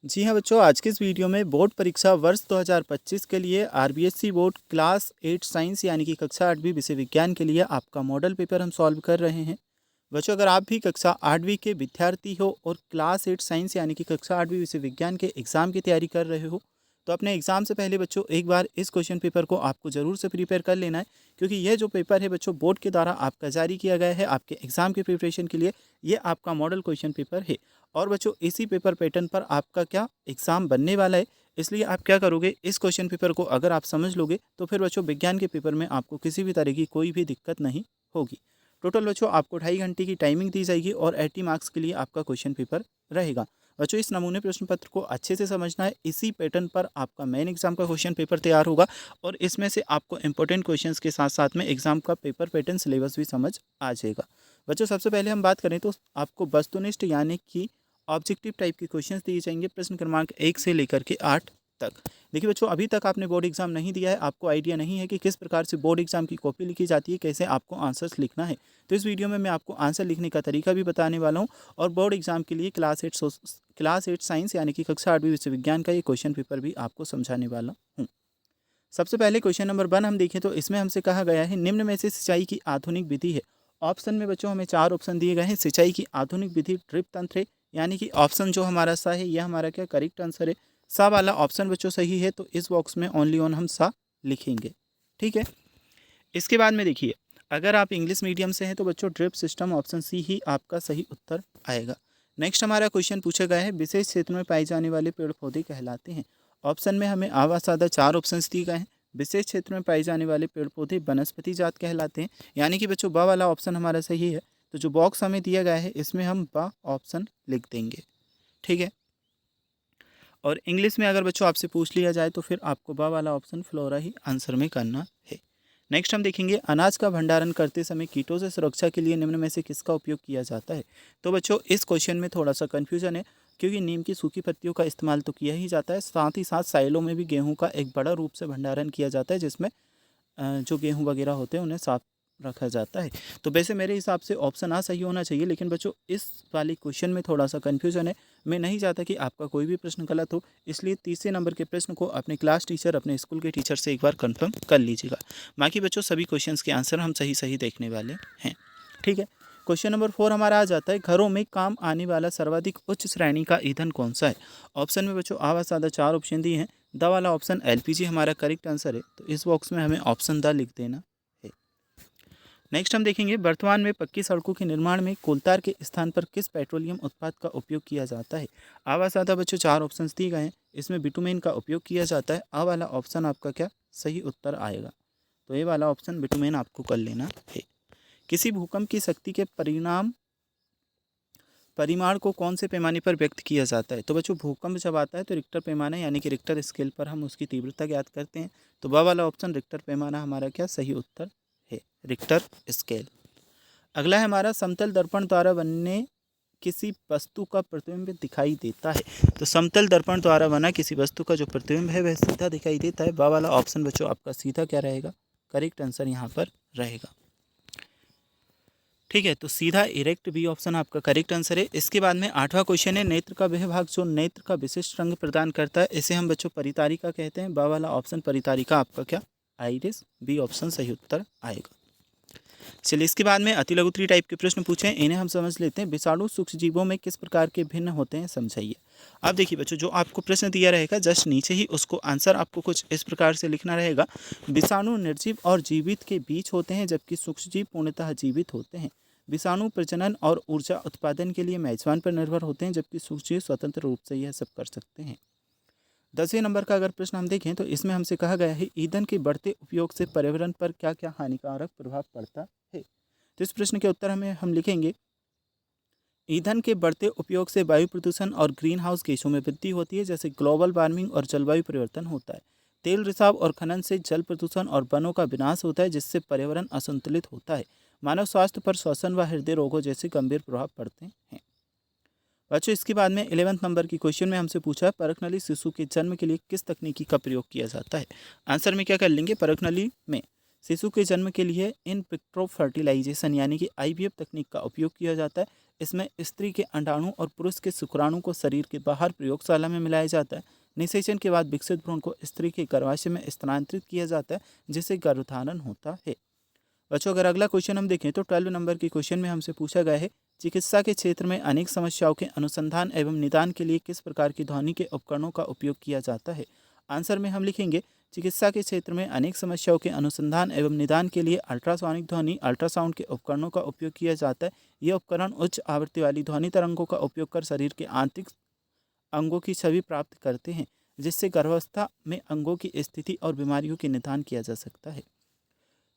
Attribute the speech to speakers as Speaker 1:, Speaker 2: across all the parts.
Speaker 1: जी हाँ बच्चों, आज के इस वीडियो में बोर्ड परीक्षा वर्ष 2025 के लिए आरबीएससी बोर्ड क्लास 8 साइंस यानी कि कक्षा 8वीं विषय विज्ञान के लिए आपका मॉडल पेपर हम सॉल्व कर रहे हैं। बच्चों, अगर आप भी कक्षा 8वीं के विद्यार्थी हो और क्लास 8 साइंस यानी कि कक्षा 8वीं विषय विज्ञान के एग्ज़ाम की तैयारी कर रहे हो, तो अपने एग्ज़ाम से पहले बच्चों एक बार इस क्वेश्चन पेपर को आपको ज़रूर से प्रिपेयर कर लेना है, क्योंकि यह जो पेपर है बच्चों बोर्ड के द्वारा आपका जारी किया गया है आपके एग्ज़ाम की प्रिपरेशन के लिए। ये आपका मॉडल क्वेश्चन पेपर है और बच्चों इसी पेपर पैटर्न पर आपका क्या एग्ज़ाम बनने वाला है। इसलिए आप क्या करोगे, इस क्वेश्चन पेपर को अगर आप समझ लोगे तो फिर बच्चों विज्ञान के पेपर में आपको किसी भी तरह की कोई भी दिक्कत नहीं होगी। टोटल बच्चों आपको 2.5 घंटे की टाइमिंग दी जाएगी और 80 मार्क्स के लिए आपका क्वेश्चन पेपर रहेगा। बच्चों इस नमूने प्रश्न पत्र को अच्छे से समझना है, इसी पैटर्न पर आपका मेन एग्जाम का क्वेश्चन पेपर तैयार होगा और इसमें से आपको इंपॉर्टेंट क्वेश्चंस के साथ साथ में एग्जाम का पेपर पैटर्न सिलेबस भी समझ आ जाएगा। बच्चों सबसे पहले हम बात करें तो आपको वस्तुनिष्ठ यानी कि ऑब्जेक्टिव टाइप के क्वेश्चंस दिए जाएंगे प्रश्न क्रमांक 1 से लेकर के 8 तक। देखिए बच्चों, अभी तक आपने बोर्ड एग्जाम नहीं दिया है, आपको आइडिया नहीं है कि किस प्रकार से बोर्ड एग्जाम की कॉपी लिखी जाती है, कैसे आपको आंसर्स लिखना है। तो इस वीडियो में मैं आपको आंसर लिखने का तरीका भी बताने वाला हूँ और बोर्ड एग्जाम के लिए क्लास 8 साइंस यानी कि कक्षा 8वीं विषय विज्ञान का ये क्वेश्चन पेपर भी आपको समझाने वाला हूँ। सबसे पहले क्वेश्चन नंबर 1 हम देखें तो इसमें हमसे कहा गया है निम्न में से सिंचाई की आधुनिक विधि है। ऑप्शन में बच्चों हमें 4 ऑप्शन दिए गए हैं। सिंचाई की आधुनिक विधि ड्रिप तंत्र है, यानी कि ऑप्शन जो हमारा सा है यह हमारा क्या करेक्ट आंसर है। सा वाला ऑप्शन बच्चों सही है, तो इस बॉक्स में ओनली ऑन हम सा लिखेंगे। ठीक है। इसके बाद में देखिए, अगर आप इंग्लिश मीडियम से हैं तो बच्चों ड्रिप सिस्टम ऑप्शन सी ही आपका सही उत्तर आएगा। नेक्स्ट हमारा क्वेश्चन पूछा गया है विशेष क्षेत्र में पाए जाने वाले पेड़ पौधे कहलाते हैं। ऑप्शन में हमें आवा सादा 4 ऑप्शन दिए गए हैं। विशेष क्षेत्र में पाए जाने वाले पेड़ पौधे वनस्पति जात कहलाते हैं, यानी कि बच्चों बा वाला ऑप्शन हमारा सही है। तो जो बॉक्स हमें दिया गया है इसमें हम बा ऑप्शन लिख देंगे। ठीक है। और इंग्लिश में अगर बच्चों आपसे पूछ लिया जाए तो फिर आपको बा वाला ऑप्शन फ्लोरा ही आंसर में करना है। नेक्स्ट हम देखेंगे अनाज का भंडारण करते समय कीटों से सुरक्षा के लिए निम्न में से किसका उपयोग किया जाता है। तो बच्चों इस क्वेश्चन में थोड़ा सा कन्फ्यूजन है, क्योंकि नीम की सूखी पत्तियों का इस्तेमाल तो किया ही जाता है, साथ ही साथ साइलों में भी गेहूं का एक बड़ा रूप से भंडारण किया जाता है, जिसमें जो गेहूं वगैरह होते हैं उन्हें साफ रखा जाता है। तो वैसे मेरे हिसाब से ऑप्शन आ सही होना चाहिए, लेकिन बच्चों इस वाली क्वेश्चन में थोड़ा सा कन्फ्यूजन है। मैं नहीं चाहता कि आपका कोई भी प्रश्न गलत हो, इसलिए तीसरे नंबर के प्रश्न को अपने क्लास टीचर अपने स्कूल के टीचर से एक बार कंफर्म कर लीजिएगा। बाकी बच्चों सभी क्वेश्चंस के आंसर हम सही सही देखने वाले हैं। ठीक है। क्वेश्चन नंबर 4 हमारा आ जाता है घरों में काम आने वाला सर्वाधिक उच्च श्रेणी का ईंधन कौन सा है। ऑप्शन में बच्चों आवा सादा 4 ऑप्शन दिए हैं। द वाला ऑप्शन एलपीजी हमारा करेक्ट आंसर है, तो इस बॉक्स में हमें ऑप्शन द लिख देना है। नेक्स्ट हम देखेंगे वर्तमान में पक्की सड़कों के निर्माण में कोलतार के स्थान पर किस पेट्रोलियम उत्पाद का उपयोग किया जाता है। आवा सादा बच्चों 4 ऑप्शन दिए गए हैं, इसमें बिटुमेन का उपयोग किया जाता है। आ वाला ऑप्शन आपका क्या सही उत्तर आएगा, तो ये वाला ऑप्शन बिटुमेन आपको कर लेना है। किसी भूकंप की शक्ति के परिमाण को कौन से पैमाने पर व्यक्त किया जाता है। तो बच्चों भूकंप जब आता है तो रिक्टर पैमाना यानी कि रिक्टर स्केल पर हम उसकी तीव्रता ज्ञात करते हैं। तो बा वाला ऑप्शन रिक्टर पैमाना हमारा क्या सही उत्तर है, रिक्टर स्केल। अगला है हमारा समतल दर्पण द्वारा बनने किसी वस्तु का प्रतिबिंब दिखाई देता है। तो समतल दर्पण द्वारा बना किसी वस्तु का जो प्रतिबिंब है वह सीधा दिखाई देता है। बा वाला ऑप्शन बच्चों आपका सीधा क्या रहेगा, करेक्ट आंसर यहाँ पर रहेगा। ठीक है, तो सीधा इरेक्ट बी ऑप्शन आपका करेक्ट आंसर है। इसके बाद में 8वां क्वेश्चन है नेत्र का वह भाग जो नेत्र का विशिष्ट रंग प्रदान करता है, इसे हम बच्चों परितारिका कहते हैं। बा वाला ऑप्शन परितारिका आपका क्या आइरिस, बी ऑप्शन सही उत्तर आएगा। चलिए इसके बाद में अति लघुत्तरीय टाइप के प्रश्न पूछे, इन्हें हम समझ लेते हैं। विषाणु सूक्ष्म जीवों में किस प्रकार के भिन्न होते हैं समझाइए। अब देखिए बच्चों जो आपको प्रश्न दिया रहेगा जस्ट नीचे ही उसको आंसर आपको कुछ इस प्रकार से लिखना रहेगा। विषाणु निर्जीव और जीवित के बीच होते हैं, जबकि सूक्ष्म जीव पूर्णतः जीवित होते हैं। विषाणु प्रजनन और ऊर्जा उत्पादन के लिए मेजबान पर निर्भर होते हैं, जबकि सूक्ष्म जीव स्वतंत्र रूप से यह सब कर सकते हैं। 10वें नंबर का अगर प्रश्न हम देखें तो इसमें हमसे कहा गया है ईंधन के बढ़ते उपयोग से पर्यावरण पर क्या क्या हानिकारक प्रभाव पड़ता है। तो इस प्रश्न के उत्तर हम लिखेंगे ईंधन के बढ़ते उपयोग से वायु प्रदूषण और ग्रीन हाउस गैसों में वृद्धि होती है, जैसे ग्लोबल वार्मिंग और जलवायु परिवर्तन होता है। तेल रिसाव और खनन से जल प्रदूषण और वनों का विनाश होता है, जिससे पर्यावरण असंतुलित होता है। मानव स्वास्थ्य पर श्वसन व हृदय रोगों जैसे गंभीर प्रभाव पड़ते हैं। बच्चों इसके बाद में 11वें नंबर की क्वेश्चन में हमसे पूछा है परखनली शिशु के जन्म के लिए किस तकनीकी का प्रयोग किया जाता है। आंसर में क्या कर लेंगे, परखनली में शिशु के जन्म के लिए इन विट्रो फर्टिलाइजेशन यानी कि आईवीएफ तकनीक का उपयोग किया जाता है। इसमें स्त्री के अंडाणु और पुरुष के शुक्राणु को शरीर के बाहर प्रयोगशाला में मिलाया जाता है। निषेचन के बाद विकसित भ्रूण को स्त्री के गर्भाशय में स्थानांतरित किया जाता है, जिससे गर्भधारण होता है। बच्चों, अगर अगला क्वेश्चन हम देखें तो 12 नंबर के क्वेश्चन में हमसे पूछा गया है, चिकित्सा के क्षेत्र में अनेक समस्याओं के अनुसंधान एवं निदान के लिए किस प्रकार की ध्वनि के उपकरणों का उपयोग किया जाता है। आंसर में हम लिखेंगे, चिकित्सा के क्षेत्र में अनेक समस्याओं के अनुसंधान एवं निदान के लिए अल्ट्रासोनिक ध्वनि अल्ट्रासाउंड के उपकरणों का उपयोग किया जाता है। ये उपकरण उच्च आवृत्ति वाली ध्वनि तरंगों का उपयोग कर शरीर के आंतरिक अंगों की छवि प्राप्त करते हैं, जिससे गर्भावस्था में अंगों की स्थिति और बीमारियों के निदान किया जा सकता है।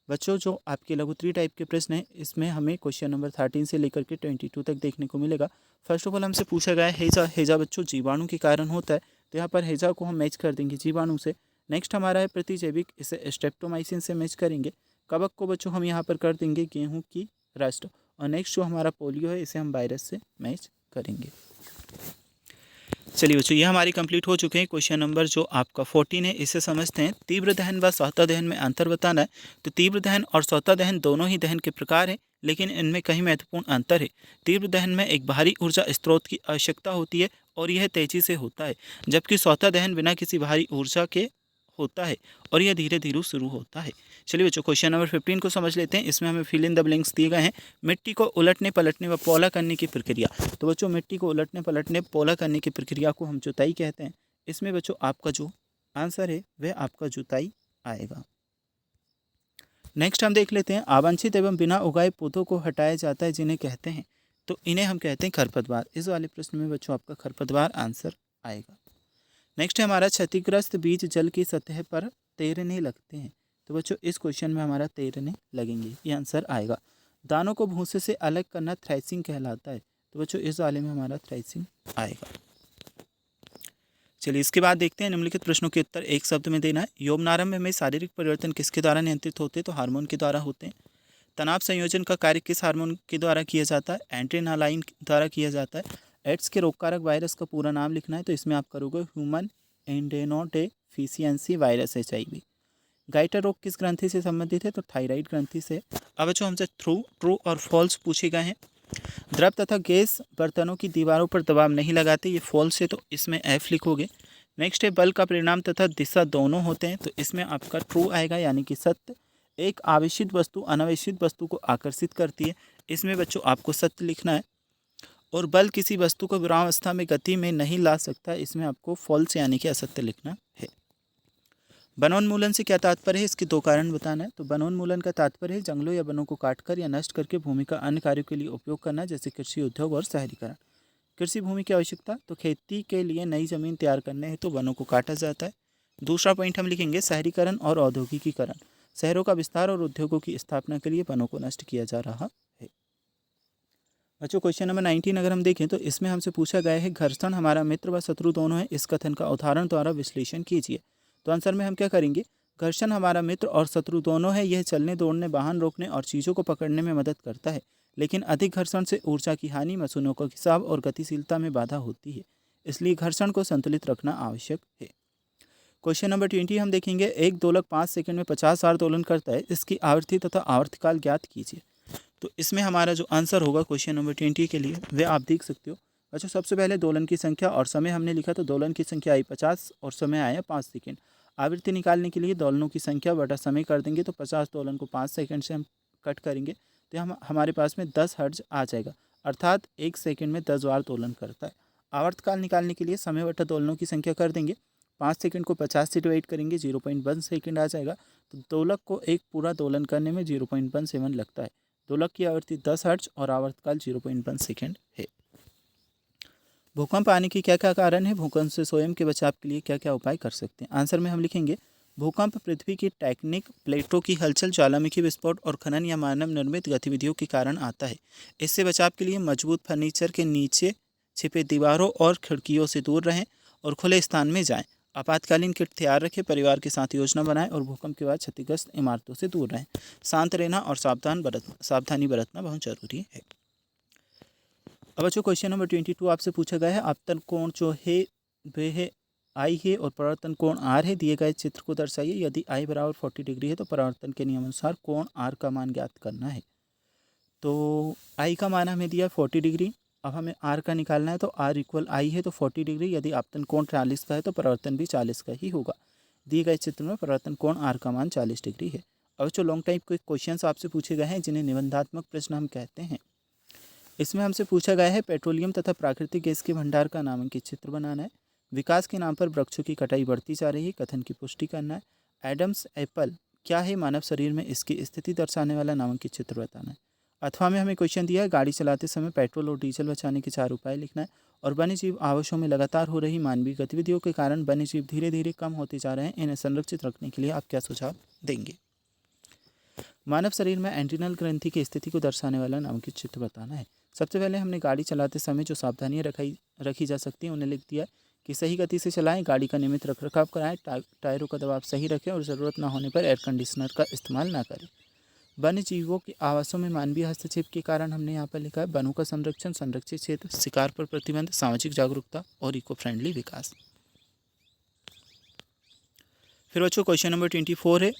Speaker 1: बच्चों, जो आपके लघु 3 टाइप के प्रश्न हैं, इसमें हमें क्वेश्चन नंबर 13 से लेकर के 22 तक देखने को मिलेगा। फर्स्ट ऑफ ऑल हमसे पूछा गया है हैजा। हैजा बच्चों जीवाणु के कारण होता है, तो यहाँ पर हैजा को हम मैच कर देंगे जीवाणु से। नेक्स्ट हमारा है प्रतिजैविक, इसे स्ट्रेप्टोमाइसिन से मैच करेंगे। कवक को बच्चों हम यहाँ पर कर देंगे गेहूँ की रस्ट। और नेक्स्ट जो हमारा पोलियो है, इसे हम वायरस से मैच करेंगे। चलिए बच्चों, ये हमारी कंप्लीट हो चुके हैं। क्वेश्चन नंबर जो आपका 14 है, इसे समझते हैं। तीव्र दहन व स्वतः दहन में अंतर बताना है। तो तीव्र दहन और स्वतः दहन दोनों ही दहन के प्रकार हैं, लेकिन इनमें कई महत्वपूर्ण अंतर है। तीव्र दहन में एक बाहरी ऊर्जा स्रोत की आवश्यकता होती है और यह तेजी से होता है, जबकि स्वतः दहन बिना किसी बाहरी ऊर्जा के होता है और यह धीरे धीरे शुरू होता है। चलिए बच्चों, क्वेश्चन नंबर 15 को समझ लेते हैं। इसमें हमें फिल इन द ब्लैंक्स दिए गए हैं। मिट्टी को उलटने पलटने व पोला करने की प्रक्रिया। तो बच्चों, मिट्टी को उलटने पलटने पोला करने की प्रक्रिया को हम जुताई कहते हैं। इसमें बच्चों आपका जो आंसर है वह आपका जुताई आएगा। नेक्स्ट हम देख लेते हैं, अवांछित एवं बिना उगाए पौधों को हटाया जाता है, जिन्हें कहते हैं, तो इन्हें हम कहते हैं खरपतवार। इस वाले प्रश्न में बच्चों आपका खरपतवार आंसर आएगा। नेक्स्ट है हमारा, क्षतिग्रस्त बीज जल की सतह पर तैरने लगते हैं। तो बच्चों इस क्वेश्चन में हमारा तैरने लगेंगे, ये आंसर आएगा। दानों को भूसे से अलग करना थ्रेसिंग कहलाता है। तो बच्चों इस वाले में हमारा थ्रेसिंग आएगा। चलिए इसके बाद देखते हैं, निम्नलिखित प्रश्नों के उत्तर एक शब्द में देना है। यौवनारंभ में शारीरिक परिवर्तन किसके द्वारा नियंत्रित होते हैं? तो हार्मोन के द्वारा होते हैं। तनाव संयोजन का कार्य किस हार्मोन के द्वारा किया जाता है? एड्रेनालाइन द्वारा किया जाता है। एड्स के रोगकारक वायरस का पूरा नाम लिखना है, तो इसमें आप करोगे ह्यूमन एडेनोडेफिशिएंसी वायरस HIV। गाइटर रोग किस ग्रंथि से संबंधित है? तो थायराइड ग्रंथि से। अब जो हमसे ट्रू और फॉल्स पूछे गए हैं। द्रव तथा गैस बर्तनों की दीवारों पर दबाव नहीं लगाते, ये फॉल्स है, तो इसमें F लिखोगे। नेक्स्ट है, बल का परिणाम तथा दिशा दोनों होते हैं, तो इसमें आपका ट्रू आएगा, यानी कि सत्य। एक आवेशित वस्तु अनावेशित वस्तु को आकर्षित करती है, इसमें बच्चों आपको सत्य लिखना है। और बल किसी वस्तु को विरामावस्था में गति में नहीं ला सकता, इसमें आपको फॉल्स यानी कि असत्य लिखना है। वनोन्मूलन से क्या तात्पर्य है? इसके 2 कारण बताना है। तो वनोन्मूलन का तात्पर्य है जंगलों या वनों को काटकर या नष्ट करके भूमि का अन्य कार्यों के लिए उपयोग करना, जैसे कृषि उद्योग और शहरीकरण। कृषि भूमि की आवश्यकता, तो खेती के लिए नई जमीन तैयार करने हेतु वनों को काटा जाता है। दूसरा पॉइंट हम लिखेंगे, शहरीकरण और औद्योगिकीकरण। शहरों का विस्तार और उद्योगों की स्थापना के लिए वनों को नष्ट किया जा रहा है। बच्चों क्वेश्चन नंबर 19 अगर हम देखें तो इसमें हमसे पूछा गया है, घर्षण हमारा मित्र व शत्रु दोनों है, इस कथन का उदाहरण द्वारा विश्लेषण कीजिए। तो आंसर में हम क्या करेंगे, घर्षण हमारा मित्र और शत्रु दोनों है। यह चलने दौड़ने, वाहन रोकने और चीज़ों को पकड़ने में मदद करता है, लेकिन अधिक घर्षण से ऊर्जा की हानि, मशीनों का खिंचाव और गतिशीलता में बाधा होती है। इसलिए घर्षण को संतुलित रखना आवश्यक है। क्वेश्चन नंबर 20 हम देखेंगे, एक दोलक 5 सेकंड में 50,000 दोलन करता है, इसकी आवृत्ति तथा आवर्तकाल ज्ञात कीजिए। तो इसमें हमारा जो आंसर होगा क्वेश्चन नंबर 20 के लिए, वे आप देख सकते हो। अच्छा, सबसे पहले दोलन की संख्या और समय हमने लिखा, तो दोलन की संख्या आई 50 और समय आया 5 सेकंड। आवृत्ति निकालने के लिए दोलनों की संख्या बटा समय कर देंगे, तो 50 दोलन को 5 सेकंड से हम कट करेंगे, तो हमारे पास में 10 हर्ट्ज आ जाएगा, अर्थात 1 सेकंड में 10 बार दोलन करता है। आवर्तकाल निकालने के लिए समय बटा दोलनों की संख्या कर देंगे, 5 सेकंड को 50 से डिवाइड करेंगे, 0.1 सेकंड आ जाएगा। तो दोलक को एक पूरा दोलन करने में 0.17 लगता है। दोलक की आवृत्ति 10 हर्ट्ज और आवर्तकाल 0.1 सेकंड है। भूकंप आने की क्या क्या कारण है? भूकंप से स्वयं के बचाव के लिए क्या क्या उपाय कर सकते हैं? आंसर में हम लिखेंगे, भूकंप पृथ्वी की टेक्टोनिक प्लेटों की हलचल, ज्वालामुखी विस्फोट और खनन या मानव निर्मित गतिविधियों के कारण आता है। इससे बचाव के लिए मजबूत फर्नीचर के नीचे छिपे दीवारों और खिड़कियों से दूर रहें और खुले स्थान में जाएं। आपातकालीन किट तैयार रखें, परिवार के साथ योजना बनाएं और भूकंप के बाद क्षतिग्रस्त इमारतों से दूर रहें। शांत रहना और सावधानी बरतना बहुत जरूरी है। अब बच्चों क्वेश्चन नंबर 22 आपसे पूछा गया है, आपतन कोण जो है वह आई है और परावर्तन कोण आर है। दिए गए चित्र को दर्शाइए। यदि आई बराबर 40 डिग्री है तो परावर्तन के नियम अनुसार कोण आर का मान ज्ञात करना है। तो आई का मान हमें दिया 40 डिग्री। अब हमें आर का निकालना है, तो आर इक्वल आई है तो 40 डिग्री। यदि आपतन कोण 40 का है तो परावर्तन भी 40 का ही होगा। दिए गए चित्र में परावर्तन कोण आर का मान 40 डिग्री है। अब जो लॉन्ग टाइप के क्वेश्चंस आपसे पूछे गए हैं जिन्हें निबंधात्मक प्रश्न हम कहते हैं, इसमें हमसे पूछा गया है पेट्रोलियम तथा प्राकृतिक गैस के भंडार का नामांकित चित्र बनाना है। विकास के नाम पर वृक्षों की कटाई बढ़ती जा रही है, कथन की पुष्टि करना है। एडम्स एप्पल क्या है, मानव शरीर में इसकी स्थिति दर्शाने वाला नामांकित चित्र बताना है। अथवा में हमें क्वेश्चन दिया है गाड़ी चलाते समय पेट्रोल और डीजल बचाने के 4 उपाय लिखना है। और वन्यजीव आवासों में लगातार हो रही मानवीय गतिविधियों के कारण वन्यजीव धीरे धीरे कम होते जा रहे हैं, इन्हें संरक्षित रखने के लिए आप क्या सुझाव देंगे। मानव शरीर में एंट्रीनल ग्रंथि की स्थिति को दर्शाने वाला नामांकित चित्र बताना है। सबसे पहले हमने गाड़ी चलाते समय जो सावधानियां रखी जा सकती हैं उन्हें लिख दिया कि सही गति से चलाएं, गाड़ी का नियमित रखरखाव कराएं, टायरों का दबाव सही रखें और ज़रूरत न होने पर एयर कंडीशनर का इस्तेमाल ना करें। वन्य जीवों के आवासों में मानवीय हस्तक्षेप के कारण हमने यहाँ पर लिखा है वनों का संरक्षण, संरक्षित क्षेत्र, शिकार पर प्रतिबंध, सामाजिक जागरूकता और इको फ्रेंडली विकास। फिर बच्चों क्वेश्चन नंबर 24 है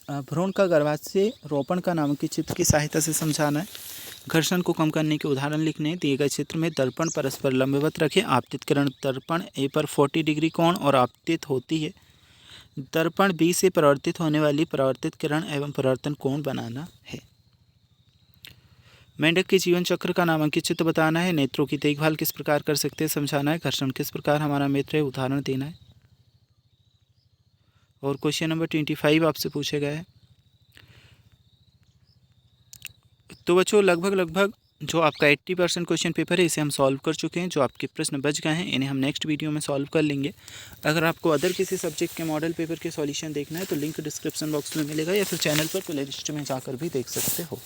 Speaker 1: भ्रूण का गर्भाशय रोपण का नामांकित चित्र की सहायता से समझाना है। घर्षण को कम करने के उदाहरण लिखने। दिए गए चित्र में दर्पण परस्पर लंबवत रखें। आपतित किरण दर्पण ए पर 40 डिग्री कोण और आपतित होती है। दर्पण बी से परावर्तित होने वाली परावर्तित किरण एवं परावर्तन कोण बनाना है। मेंढक के जीवन चक्र का नामांकित चित्र बताना है। नेत्रों की देखभाल किस प्रकार कर सकते हैं समझाना है। घर्षण किस प्रकार हमारा मित्र है उदाहरण देना है। और क्वेश्चन नंबर 25 आपसे पूछा गया है। तो बच्चों लगभग जो आपका 80% क्वेश्चन पेपर है इसे हम सॉल्व कर चुके हैं। जो आपके प्रश्न बच गए हैं इन्हें हम नेक्स्ट वीडियो में सॉल्व कर लेंगे। अगर आपको अदर किसी सब्जेक्ट के मॉडल पेपर के सॉल्यूशन देखना है तो लिंक डिस्क्रिप्शन बॉक्स में मिलेगा या फिर चैनल पर प्ले लिस्ट में जाकर भी देख सकते हो।